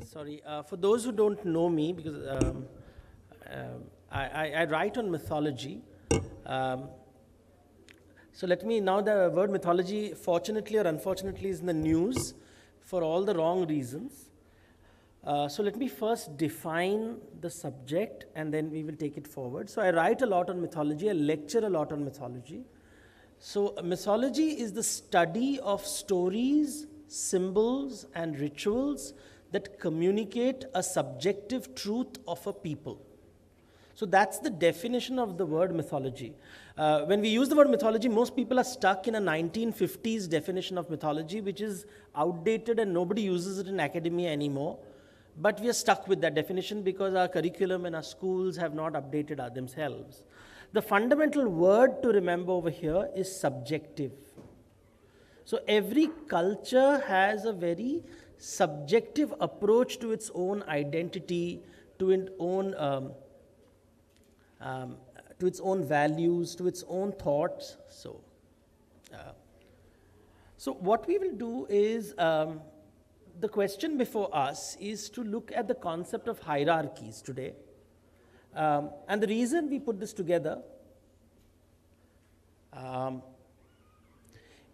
Sorry, for those who don't know me, because I write on mythology. Um, so let me, now the word mythology, fortunately or unfortunately, is in the news for all the wrong reasons. So let me first define the subject and then we will take it forward. So I write a lot on mythology, I lecture a lot on mythology. So mythology is the study of stories, symbols, and rituals that communicate a subjective truth of a people. So that's the definition of the word mythology. When we use the word mythology, most people are stuck in a 1950s definition of mythology, which is outdated and nobody uses it in academia anymore. But we are stuck with that definition because our curriculum and our schools have not updated themselves. The fundamental word to remember over here is subjective. So every culture has a very subjective approach to its own identity, to its own values, to its own thoughts. So what we will do is, the question before us is to look at the concept of hierarchies today. And the reason we put this together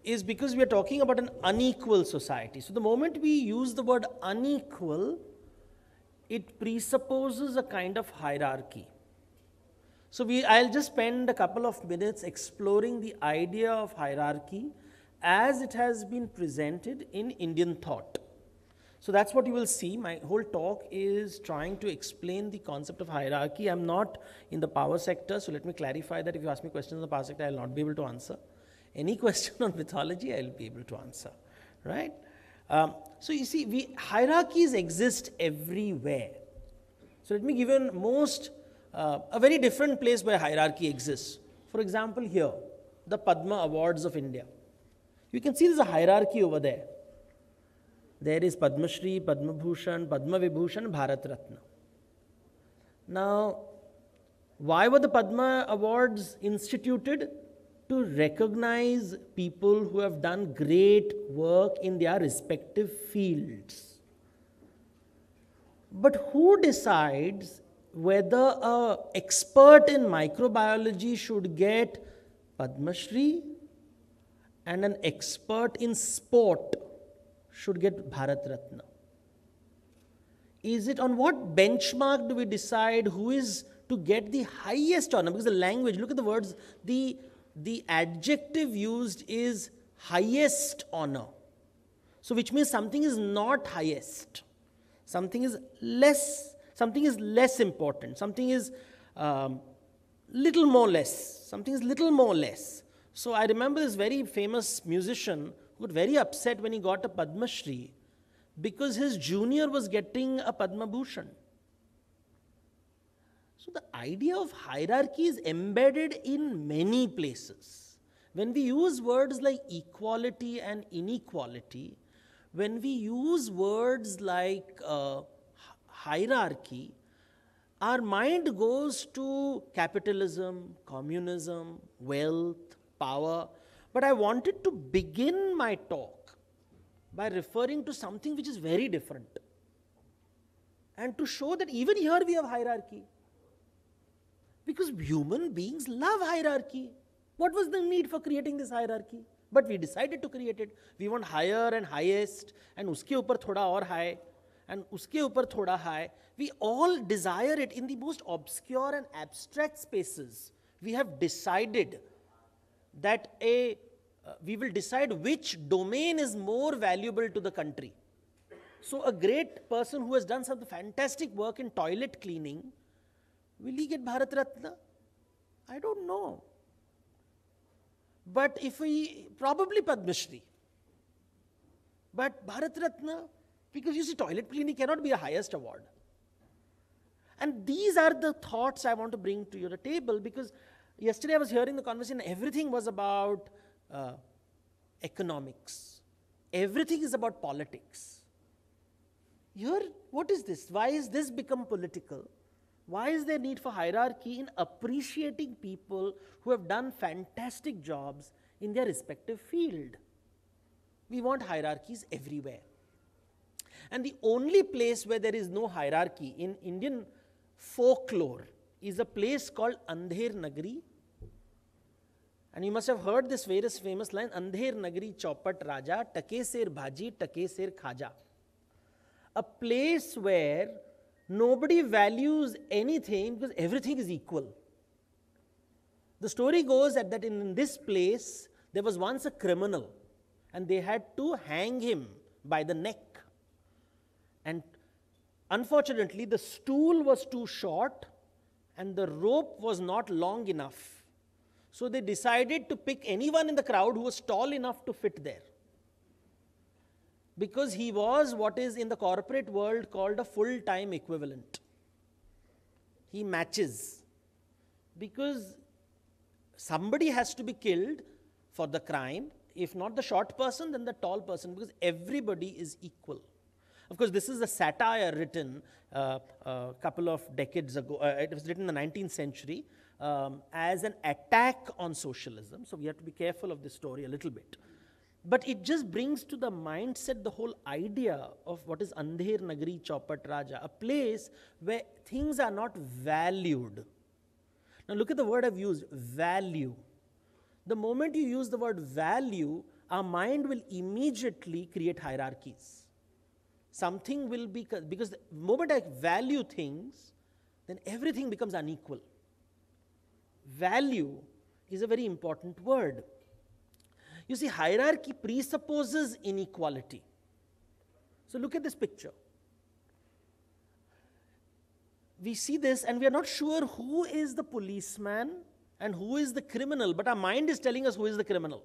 is because we are talking about an unequal society. So the moment we use the word unequal, it presupposes a kind of hierarchy. So I'll just spend a couple of minutes exploring the idea of hierarchy as it has been presented in Indian thought. So that's what you will see. My whole talk is trying to explain the concept of hierarchy. I'm not in the power sector, so let me clarify that if you ask me questions in the power sector, I'll not be able to answer. Any question on mythology, I'll be able to answer, right? So you see, hierarchies exist everywhere. So let me give you a very different place where hierarchy exists. For example, here, the Padma Awards of India. You can see there's a hierarchy over there. There is Padma Shri, Padma Bhushan, Padma Vibhushan, Bharat Ratna. Now, why were the Padma Awards instituted? To recognize people who have done great work in their respective fields. But who decides whether an expert in microbiology should get Padma Shri and an expert in sport should get Bharat Ratna? Is it on what benchmark do we decide who is to get the highest honor? Because the language, look at the words, the adjective used is highest honor. So which means something is not highest. Something is less important. Something is little more less. Something is little more less. So I remember this very famous musician who got very upset when he got a Padma Shri because his junior was getting a Padma Bhushan. So the idea of hierarchy is embedded in many places. When we use words like equality and inequality, when we use words like hierarchy, our mind goes to capitalism, communism, wealth, power. But I wanted to begin my talk by referring to something which is very different and to show that even here we have hierarchy. Because human beings love hierarchy. What was the need for creating this hierarchy? But we decided to create it. We want higher and highest, and uske upar thoda aur high, and uske upar thoda high. We all desire it in the most obscure and abstract spaces. We have decided that we will decide which domain is more valuable to the country. So a great person who has done some fantastic work in toilet cleaning, will he get Bharat Ratna? I don't know. But probably Padma Shri. But Bharat Ratna, because you see, toilet cleaning cannot be a highest award. And these are the thoughts I want to bring to your table, because yesterday I was hearing the conversation, everything was about economics. Everything is about politics. Here, what is this? Why is this become political? Why is there need for hierarchy in appreciating people who have done fantastic jobs in their respective field? We want hierarchies everywhere. And the only place where there is no hierarchy in Indian folklore is a place called Andher Nagari. And you must have heard this various famous line, Andher Nagari Chaupat Raja, Take Ser Bhaji, Take Ser Khaja. A place where nobody values anything because everything is equal. The story goes that in this place, there was once a criminal and they had to hang him by the neck. And unfortunately, the stool was too short and the rope was not long enough. So they decided to pick anyone in the crowd who was tall enough to fit there. Because he was what is in the corporate world called a full-time equivalent. He matches. Because somebody has to be killed for the crime. If not the short person, then the tall person, because everybody is equal. Of course, this is a satire written a couple of decades ago. It was written in the 19th century as an attack on socialism. So we have to be careful of this story a little bit. But it just brings to the mindset the whole idea of what is Andher Nagari Chaupat Raja, a place where things are not valued. Now look at the word I've used, value. The moment you use the word value, our mind will immediately create hierarchies. Something will be, because the moment I value things, then everything becomes unequal. Value is a very important word. You see, hierarchy presupposes inequality. So look at this picture. We see this and we are not sure who is the policeman and who is the criminal, but our mind is telling us who is the criminal.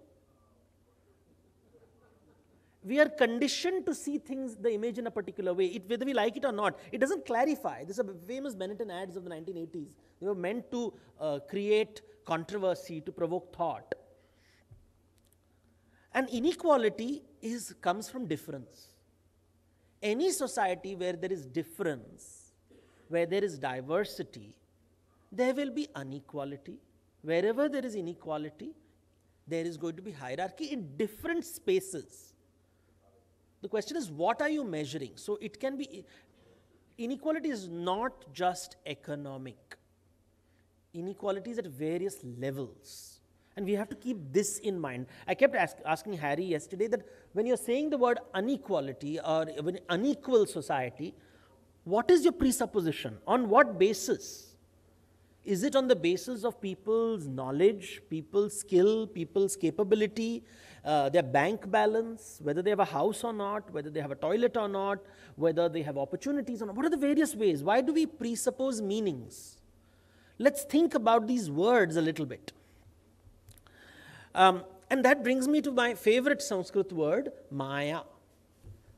We are conditioned to see things, the image in a particular way, whether we like it or not. It doesn't clarify. This is a famous Benetton ads of the 1980s. They were meant to create controversy, to provoke thought. And inequality comes from difference. Any society where there is difference, where there is diversity, there will be inequality. Wherever there is inequality, there is going to be hierarchy in different spaces. The question is, what are you measuring? So it can be, inequality is not just economic. Inequality is at various levels. And we have to keep this in mind. I kept asking Harry yesterday that when you're saying the word inequality or unequal society, what is your presupposition? On what basis? Is it on the basis of people's knowledge, people's skill, people's capability, their bank balance, whether they have a house or not, whether they have a toilet or not, whether they have opportunities or not? What are the various ways? Why do we presuppose meanings? Let's think about these words a little bit. And that brings me to my favorite Sanskrit word, Maya.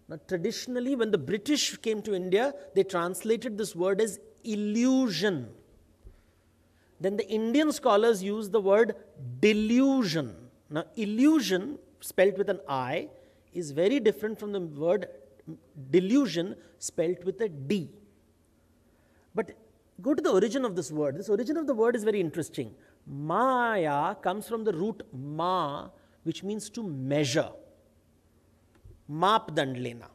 Now, traditionally, when the British came to India, they translated this word as illusion. Then the Indian scholars use the word delusion. Now, illusion, spelt with an I, is very different from the word delusion, spelt with a D. But go to the origin of this word. This origin of the word is very interesting. Maya comes from the root ma, which means to measure. Mapdand lena.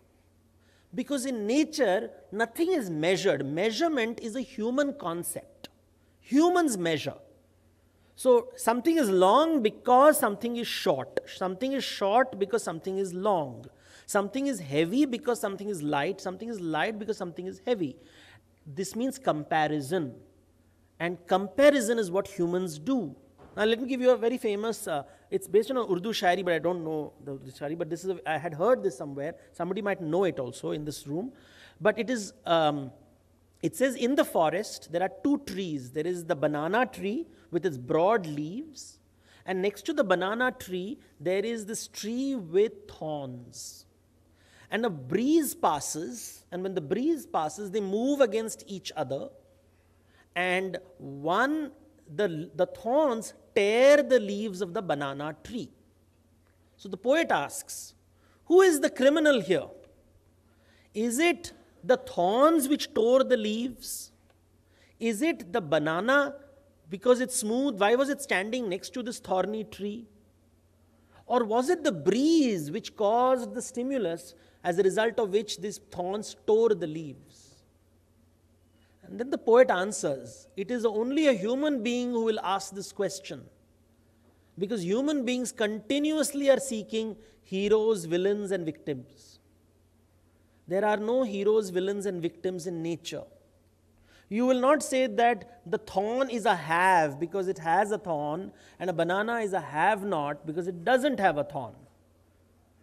Because in nature, nothing is measured. Measurement is a human concept. Humans measure. So something is long because something is short. Something is short because something is long. Something is heavy because something is light. Something is light because something is heavy. This means comparison. And comparison is what humans do. Now let me give you a very famous, it's based on an Urdu shairi, but I don't know the shairi, but this is, I had heard this somewhere. Somebody might know it also in this room. But it is, it says, in the forest, there are two trees. There is the banana tree with its broad leaves. And next to the banana tree, there is this tree with thorns. And a breeze passes, and when the breeze passes, they move against each other. And the thorns tear the leaves of the banana tree. So the poet asks, who is the criminal here? Is it the thorns which tore the leaves? Is it the banana because it's smooth? Why was it standing next to this thorny tree? Or was it the breeze which caused the stimulus, as a result of which these thorns tore the leaves? And then the poet answers, it is only a human being who will ask this question. Because human beings continuously are seeking heroes, villains, and victims. There are no heroes, villains, and victims in nature. You will not say that the thorn is a have because it has a thorn, and a banana is a have-not because it doesn't have a thorn.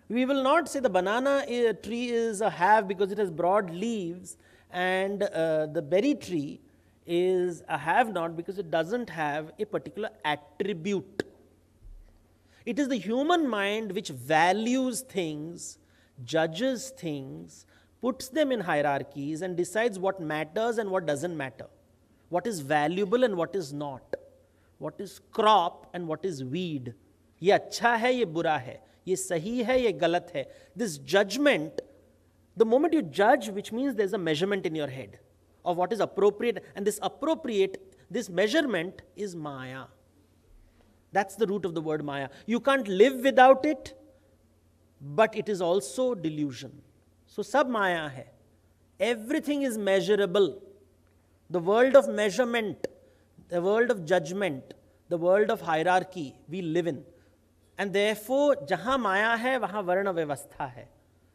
We will not say the banana tree is a have because it has broad leaves, and the berry tree is a have-not because it doesn't have a particular attribute. It is the human mind which values things, judges things, puts them in hierarchies, and decides what matters and what doesn't matter, what is valuable and what is not, what is crop and what is weed. Ye acha hai, ye bura hai, ye sahi hai, ye galat hai. This judgment, the moment you judge, which means there's a measurement in your head of what is appropriate, and this measurement is Maya. That's the root of the word Maya. You can't live without it, but it is also delusion. So sab Maya hai. Everything is measurable. The world of measurement, the world of judgment, the world of hierarchy we live in. And therefore, jahan Maya hai, wahan varna vyavastha hai.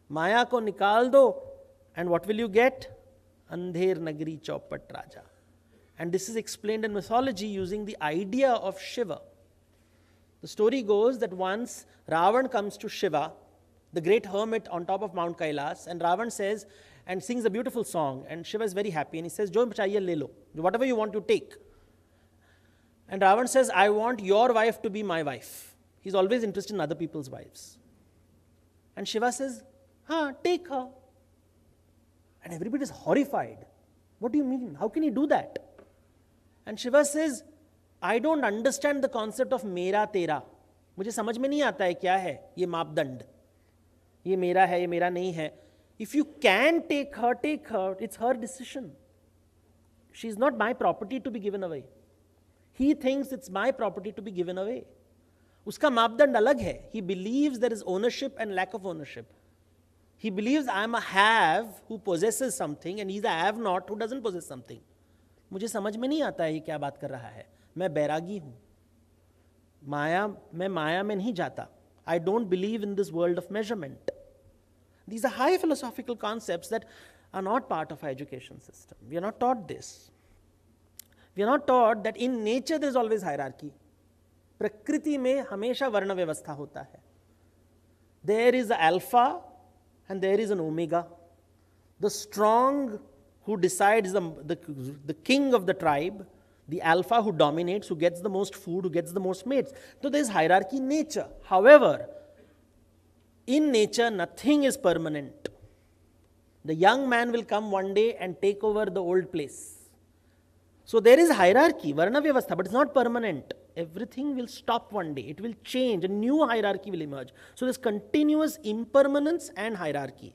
Maya ko nikal do, and what will you get? Andher Nagari Chaupat Raja. And this is explained in mythology using the idea of Shiva. The story goes that once Ravan comes to Shiva, the great hermit on top of Mount Kailas, and Ravan says and sings a beautiful song, and Shiva is very happy, and he says, Jo chahiye le lo, whatever you want to take. And Ravan says, I want your wife to be my wife. He's always interested in other people's wives. And Shiva says, take her. And everybody is horrified. What do you mean? How can he do that? And Shiva says, I don't understand the concept of mera tera. मुझे समझ में नहीं आता है क्या है ये मापदंड. ये मेरा है, ये मेरा नहीं है. If you can take her, it's her decision. She is not my property to be given away. He thinks it's my property to be given away. उसका मापदंड अलग है. He believes there is ownership and lack of ownership. He believes I am a have who possesses something, and he's a have not who doesn't possess something. मुझे समझ में नहीं आता है ये क्या बात कर रहा है. मैं बैरागी हूँ. मैं माया में नहीं जाता. I don't believe in this world of measurement. These are high philosophical concepts that are not part of our education system. We are not taught this. We are not taught that in nature there is always hierarchy. प्रकृति में हमेशा वर्ण व्यवस्था होता है. There is an alpha and there is an omega. The strong who decides, the king of the tribe, the alpha who dominates, who gets the most food, who gets the most mates. So there is hierarchy in nature. However, in nature, nothing is permanent. The young man will come one day and take over the old place. So there is hierarchy, varna vyavastha, but it's not permanent. Everything will stop one day. It will change. A new hierarchy will emerge. So there's continuous impermanence and hierarchy.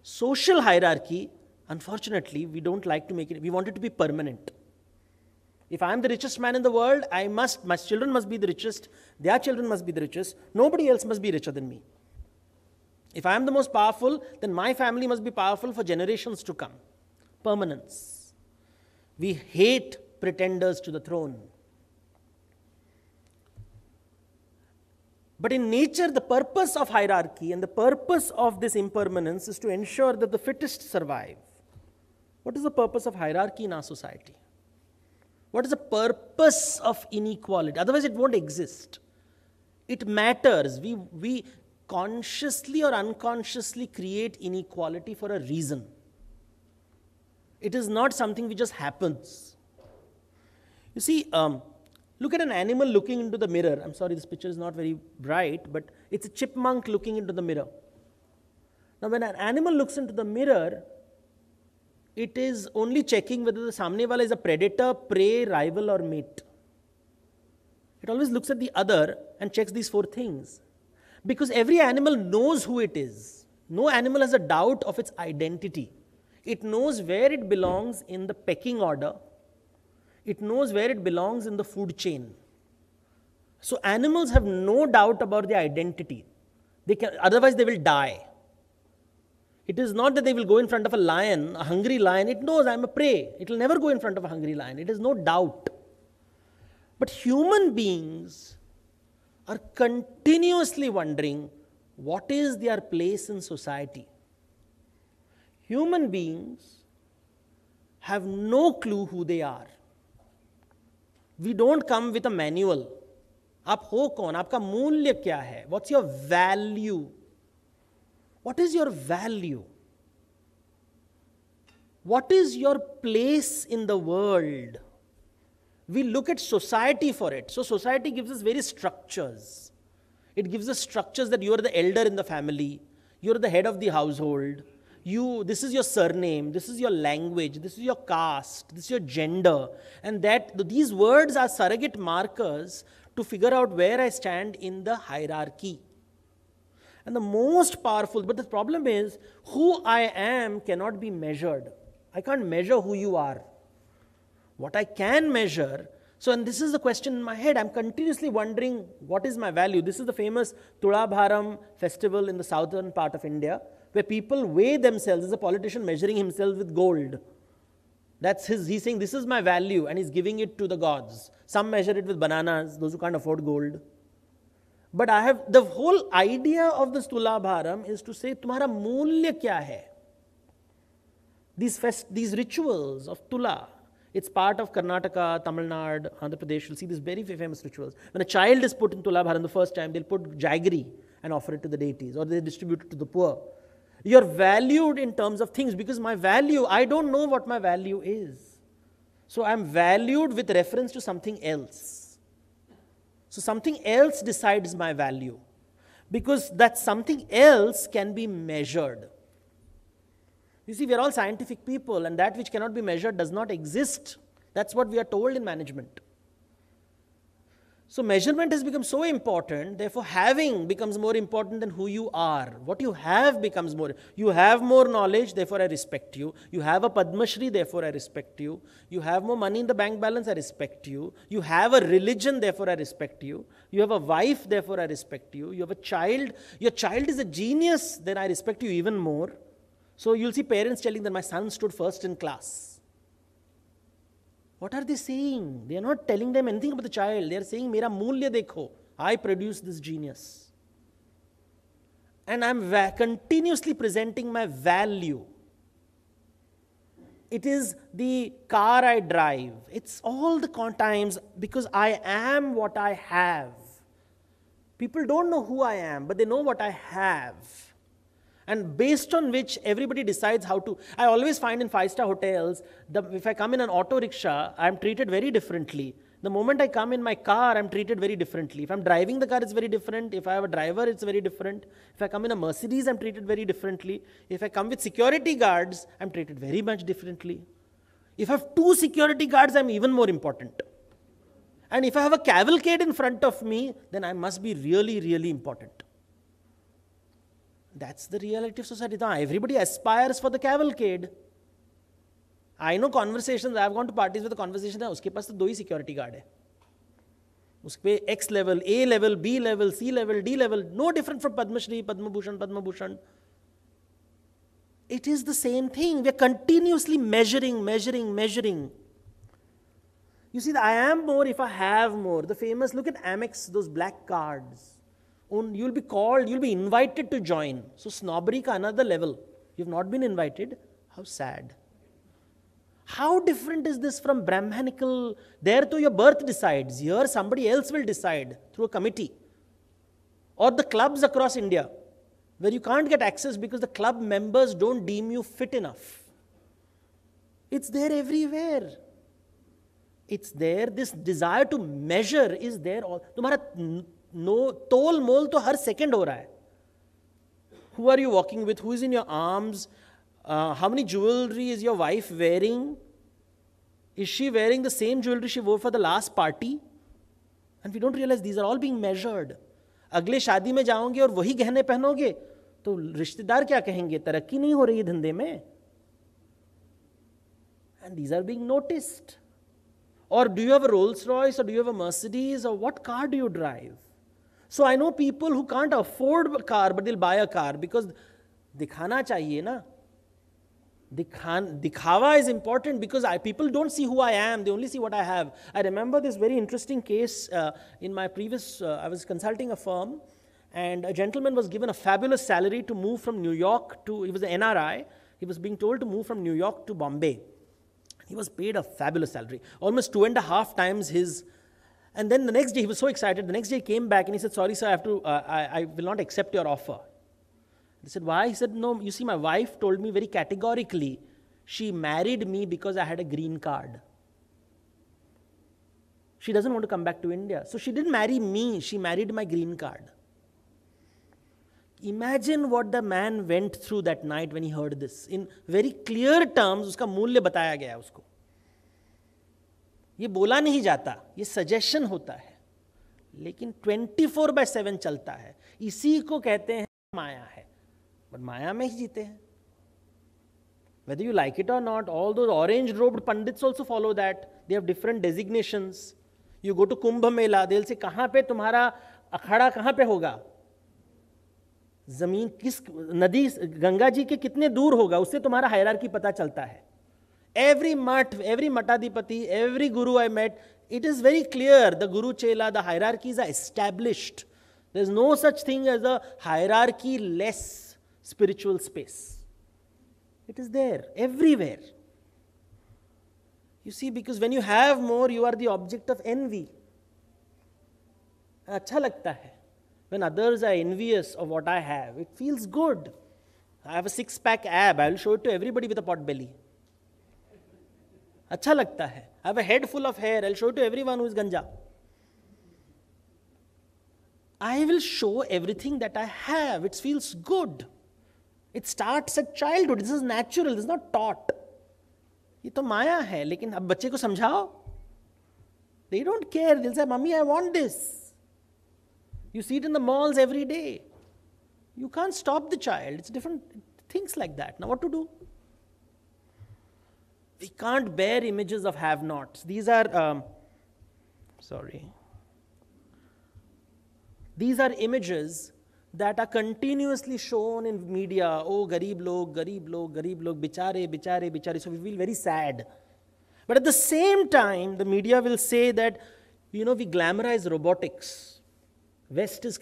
Social hierarchy, unfortunately, we don't like to make it. We want it to be permanent. If I am the richest man in the world, my children must be the richest, their children must be the richest, nobody else must be richer than me. If I am the most powerful, then my family must be powerful for generations to come. Permanence. We hate pretenders to the throne. But in nature, the purpose of hierarchy and the purpose of this impermanence is to ensure that the fittest survive. What is the purpose of hierarchy in our society? What is the purpose of inequality? Otherwise, it won't exist. It matters. We consciously or unconsciously create inequality for a reason. It is not something which just happens. You see, look at an animal looking into the mirror. I'm sorry, this picture is not very bright, but it's a chipmunk looking into the mirror. Now, when an animal looks into the mirror, it is only checking whether the samne wala is a predator, prey, rival, or mate. It always looks at the other and checks these 4 things. Because every animal knows who it is. No animal has a doubt of its identity. It knows where it belongs in the pecking order. It knows where it belongs in the food chain. So animals have no doubt about their identity. Otherwise they will die. It is not that they will go in front of a lion, a hungry lion. It knows I am a prey. It will never go in front of a hungry lion. It has no doubt. But human beings are continuously wondering what is their place in society. Human beings have no clue who they are. We don't come with a manual. आप हो कौन? आपका मूल्य क्या है? What's your value? What is your value? What is your place in the world? We look at society for it. So society gives us various structures. It gives us structures that you are the elder in the family, you are the head of the household, this is your surname, this is your language, this is your caste, this is your gender, and these words are surrogate markers to figure out where I stand in the hierarchy. And the most powerful, but the problem is, who I am cannot be measured. I can't measure who you are. What I can measure, and this is the question in my head, I'm continuously wondering, what is my value? This is the famous Tulabharam festival in the southern part of India, where people weigh themselves. There's a politician measuring himself with gold. He's saying, this is my value, and he's giving it to the gods. Some measure it with bananas, those who can't afford gold. But the whole idea of this Tulabharam is to say, tumhara mulya kya hai? These rituals of Tula, it's part of Karnataka, Tamil Nadu, Andhra Pradesh. You'll see these very famous rituals. When a child is put in Tulabharam the first time, they'll put jaggery and offer it to the deities, or they distribute it to the poor. You're valued in terms of things, because my value, I don't know what my value is. So I'm valued with reference to something else. So something else decides my value, because that something else can be measured. You see, we are all scientific people, and that which cannot be measured does not exist. That's what we are told in management. So measurement has become so important, therefore having becomes more important than who you are. What you have becomes more. You have more knowledge, therefore I respect you. You have a Padma Shri, therefore I respect you. You have more money in the bank balance, I respect you. You have a religion, therefore I respect you. You have a wife, therefore I respect you. You have a child. Your child is a genius, then I respect you even more. So you'll see parents telling that my son stood first in class. What are they saying? They are not telling them anything about the child. They are saying, Mera mulya dekho. I produced this genius. And I'm continuously presenting my value. It is the car I drive. It's all the times because I am what I have. People don't know who I am, but they know what I have. And based on which everybody decides how to. I always find in 5-star hotels, if I come in an auto rickshaw, I'm treated very differently. The moment I come in my car, I'm treated very differently. If I'm driving the car, it's very different. If I have a driver, it's very different. If I come in a Mercedes, I'm treated very differently. If I come with security guards, I'm treated very much differently. If I have 2 security guards, I'm even more important. And if I have a cavalcade in front of me, then I must be really, really important. That's the reality of society. Now, everybody aspires for the cavalcade. I know conversations, I've gone to parties where the conversation is, uske paas to 2 security guard hai. Uske X level, A level, B level, C level, D level, no different from Padma Shri, Padma Bhushan. It is the same thing. We are continuously measuring. You see, I am more if I have more. The famous, look at Amex, those black cards. You'll be called, you'll be invited to join. So snobbery ka another level. You've not been invited. How sad. How different is this from Brahmanical? There too your birth decides. Here somebody else will decide through a committee. Or the clubs across India, where you can't get access because the club members don't deem you fit enough. It's there everywhere. It's there. This desire to measure is there. तुम्हारा तोल मोल तो हर second हो रहा है. Who are you walking with? Who is in your arms? How many jewelry is your wife wearing? Is she wearing the same jewelry she wore for the last party? And we don't realize these are all being measured. अगले शादी में जाओगे और वही गहने पहनोगे तो रिश्तेदार क्या कहेंगे? तरक्की नहीं हो रही है धंधे में. And these are being noticed. Or do you have a Rolls Royce, or do you have a Mercedes, or what car do you drive? So I know people who can't afford a car, but they'll buy a car because dikhana chahiye na. Dikhawa is important because people don't see who I am, they only see what I have. I remember this very interesting case in my previous, I was consulting a firm, and a gentleman was given a fabulous salary to move from New York to, he was an NRI, he was being told to move from New York to Bombay. He was paid a fabulous salary, almost 2.5 times his. And then the next day, he was so excited. The next day, he came back and he said, sorry, sir, I will not accept your offer. They said, why? He said, no, you see, my wife told me very categorically, she married me because I had a green card. She doesn't want to come back to India. So she didn't marry me, she married my green card. Imagine what the man went through that night when he heard this. In very clear terms, उसका मूल्य बताया गया उसको. ये बोला नहीं जाता, ये सजेशन होता है, लेकिन 24/7 चलता है. इसी को कहते हैं माया है. बट माया में ही जीते हैं. Whether you like it or not, all those orange-robed pandits also follow that. They have different designations. You go to Kumbh Mela, they'll say, कहाँ पे तुम्हारा अखाड़ा कहाँ पे होगा? जमीन किस नदी गंगा जी के कितने दूर होगा, उससे तुम्हारा हायरार्की पता चलता है. Every mutt, every matadipati, every guru I met, it is very clear, the guru chela, the hierarchies are established. There is no such thing as a hierarchy-less spiritual space. It is there, everywhere. You see, because when you have more, you are the object of envy. अच्छा लगता है. When others are envious of what I have, it feels good. I have a 6-pack ab, I will show it to everybody with a pot belly. अच्छा लगता है. I have a head full of hair, I'll show it to everyone who is ganja. I will show everything that I have. It feels good. It starts at childhood. This is natural, this is not taught. ये तो माया है, लेकिन अब बच्चे को समझाओ. They don't care. They'll say, Mummy, I want this. You see it in the malls every day. You can't stop the child. It's different things like that. Now what to do? We can't bear images of have-nots. These are, These are images that are continuously shown in media. Oh, garib log, bichare, bichare, bichare. So we feel very sad. But at the same time, the media will say that, we glamorize robotics. West is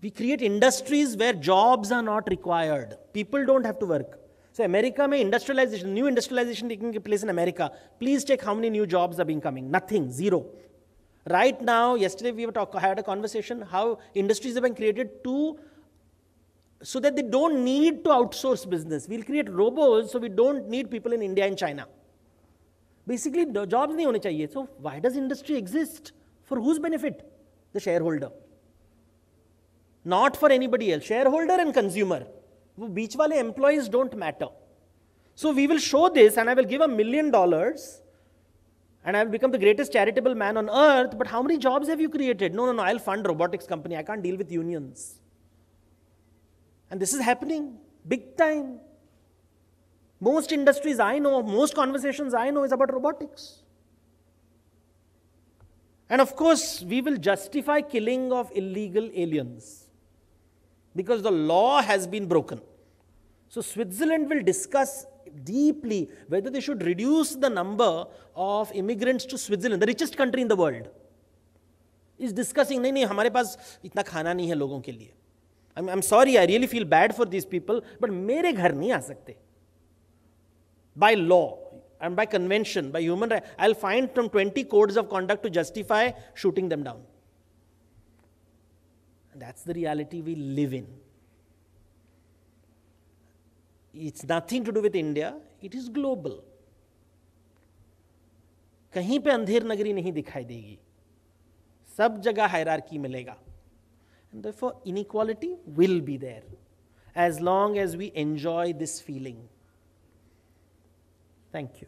we create industries where jobs are not required. People don't have to work. So America mein industrialization, new industrialization taking place in America. Please check how many new jobs are being coming. Nothing, zero. Right now, yesterday we had a conversation how industries have been created so that they don't need to outsource business. We'll create robots so we don't need people in India and China. Basically, jobs nahi hone chahiye. So why does industry exist? For whose benefit? The shareholder. Not for anybody else. Shareholder and consumer. वो बीच वाले employees don't matter. So we will show this and I will give $1 million and I will become the greatest charitable man on earth, but how many jobs have you created? No, I'll fund robotics company. I can't deal with unions. And this is happening big time. Most industries I know, most conversations I know is about robotics. And of course, we will justify killing of illegal aliens because the law has been broken. So Switzerland will discuss deeply whether they should reduce the number of immigrants to Switzerland, the richest country in the world, is discussing, नहीं, हमारे पास इतना खाना नहीं है लोगों के लिए. I'm sorry, I really feel bad for these people, but मेरे घर नहीं आ सकते. By law and by convention, by human rights, I'll find from 20 codes of conduct to justify shooting them down. And that's the reality we live in. It's nothing to do with India, it is global. कहीं पे अंधेर नगरी नहीं दिखाई देगी. सब जगह hierarchy मिलेगा. And therefore inequality will be there as long as we enjoy this feeling. Thank you.